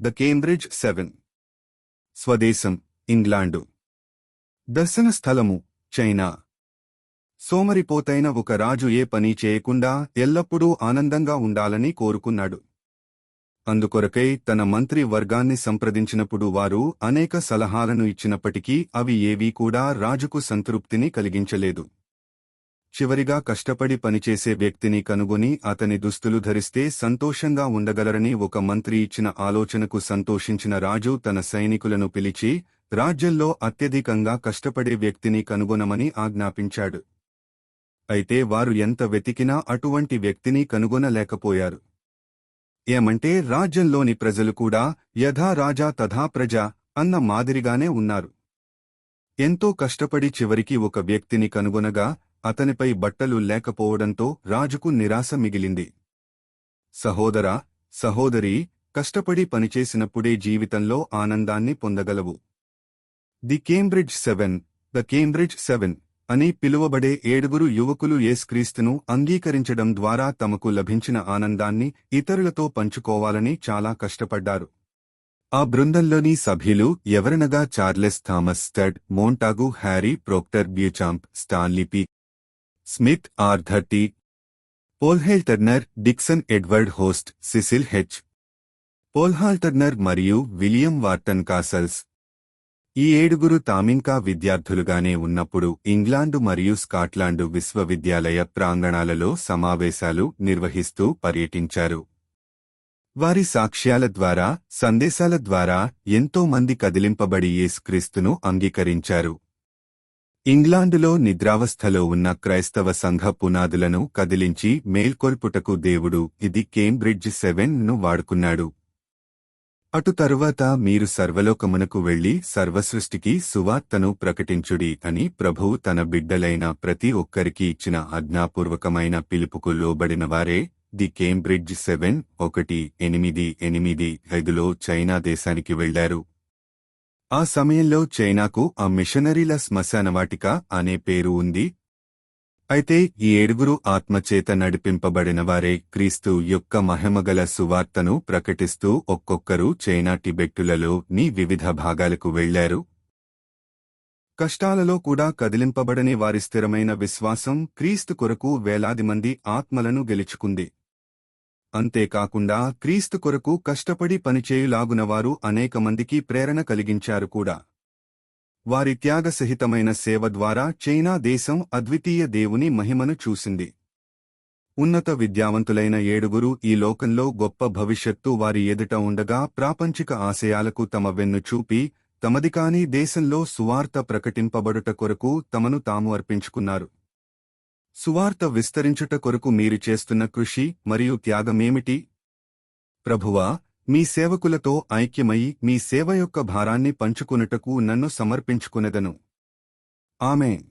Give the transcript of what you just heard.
The Cambridge 7. స్వదేశం England. దర్శన స్థలము China. సోమరిపోతైన ఒక రాజు ఏ పని చేయకుండా ఎల్లప్పుడూ ఆనందంగా ఉండాలని కోరుకున్నాడు. అందుకొరకై తన మంత్రి వర్గాన్ని సంప్రదించినప్పుడు వారు అనేక సలహాలను ఇచ్చినప్పటికీ అవి ఏవీ కూడా రాజుకు సంతృప్తిని కలిగించలేదు. చివరిగా కష్టపడి పనిచేసే వ్యక్తిని కనుగొని అతని దుస్తులు ధరిస్తే సంతోషంగా ఉండగలరని ఒక మంత్రి ఇచ్చిన ఆలోచనకు సంతోషించిన రాజు తన సైనికులను పిలిచి రాజ్యంలో అత్యధికంగా కష్టపడే వ్యక్తిని కనుగొనమని ఆజ్ఞాపించాడు. అయితే వారు ఎంత వెతికినా అటువంటి వ్యక్తిని కనుగొనలేకపోయారు. ఏమంటే రాజ్యంలోని ప్రజలు కూడా యథా రాజా తథా ప్రజ అన్న మాదిరిగానే ఉన్నారు. ఎంతో కష్టపడి చివరికి ఒక వ్యక్తిని కనుగొనగా అతనిపై బట్టలు లేకపోవడంతో రాజుకు నిరాశ మిగిలింది. సహోదరా, సహోదరీ, కష్టపడి పనిచేసినప్పుడే జీవితంలో ఆనందాన్ని పొందగలవు. ది కేంబ్రిడ్జ్ 7, ద కేంబ్రిడ్జ్ 7 అని పిలువబడే 7 యువకులు యేసుక్రీస్తును అంగీకరించడం ద్వారా తమకు లభించిన ఆనందాన్ని ఇతరులతో పంచుకోవాలని చాలా కష్టపడ్డారు. ఆ బృందంలోని సభ్యులు ఎవరనగా Charles Thomas Studd, Montagu, Harry Proctor, Beauchamp, Stanley P. Smith, Arthur T. Polhill Turner, Dixon Edward Hoste, Cecil H. Polhill Turner మరియు విలియం వార్టన్ కాసల్స్. ఈ 7 తామింకా విద్యార్థులుగానే ఉన్నప్పుడు ఇంగ్లాండు మరియు స్కాట్లాండు విశ్వవిద్యాలయ ప్రాంగణాలలో సమావేశాలు నిర్వహిస్తూ పర్యటించారు. వారి సాక్ష్యాల ద్వారా, సందేశాల ద్వారా ఎంతో మంది కదిలింపబడి యేసుక్రీస్తును అంగీకరించారు. ఇంగ్లాండులో నిద్రావస్థలో ఉన్న క్రైస్తవ సంఘ పునాదులను కదిలించి మేల్కొల్పుటకు దేవుడు ఇది కేంబ్రిడ్జ్ 7ను వాడుకున్నాడు. అటు తరువాత మీరు సర్వలోకమునకు వెళ్లి సర్వసృష్టికి సువార్తను ప్రకటించుడి అని ప్రభువు తన బిడ్డలైన ప్రతి ఒక్కరికి ఇచ్చిన ఆజ్ఞాపూర్వకమైన పిలుపుకు లోబడినవారే ది కేంబ్రిడ్జ్ 7 1885లో చైనా దేశానికి వెళ్లారు. ఆ సమయంలో చైనాకు ఆ మిషనరీల శ్మశానవాటిక అనే పేరు ఉంది. అయితే ఈ 7 ఆత్మచేత నడిపింపబడినవారే క్రీస్తు యొక్క మహిమగల సువార్తను ప్రకటిస్తూ ఒక్కొక్కరు చైనా టిబెట్టులలో ని వివిధ భాగాలకు వెళ్లారు. కష్టాలలో కూడా కదిలింపబడని వారి స్థిరమైన విశ్వాసం క్రీస్తు కొరకు వేలాది మంది ఆత్మలను గెలుచుకుంది. అంతేకాకుండా క్రీస్తు కొరకు కష్టపడి పనిచేయులాగునవారు అనేక మందికి ప్రేరణ కలిగించారు కూడా. వారి త్యాగసహితమైన సేవ ద్వారా చైనా దేశం అద్వితీయ దేవుని మహిమను చూసింది. ఉన్నత విద్యావంతులైన 7 ఈ లోకంలో గొప్ప భవిష్యత్తు వారి ఎదుట ఉండగా ప్రాపంచిక ఆశయాలకు తమ వెన్ను చూపి తమది కాని దేశంలో సువార్త ప్రకటింపబడుట కొరకు తమను తాము అర్పించుకున్నారు. సువార్త విస్తరించుట కొరకు మీరు చేస్తున్న కృషి మరియు త్యాగమేమిటి? ప్రభువా, మీ సేవకులతో ఐక్యమై మీ సేవ యొక్క భారాన్ని పంచుకొనుటకు నన్ను సమర్పించుకొనెదను. ఆమేన్.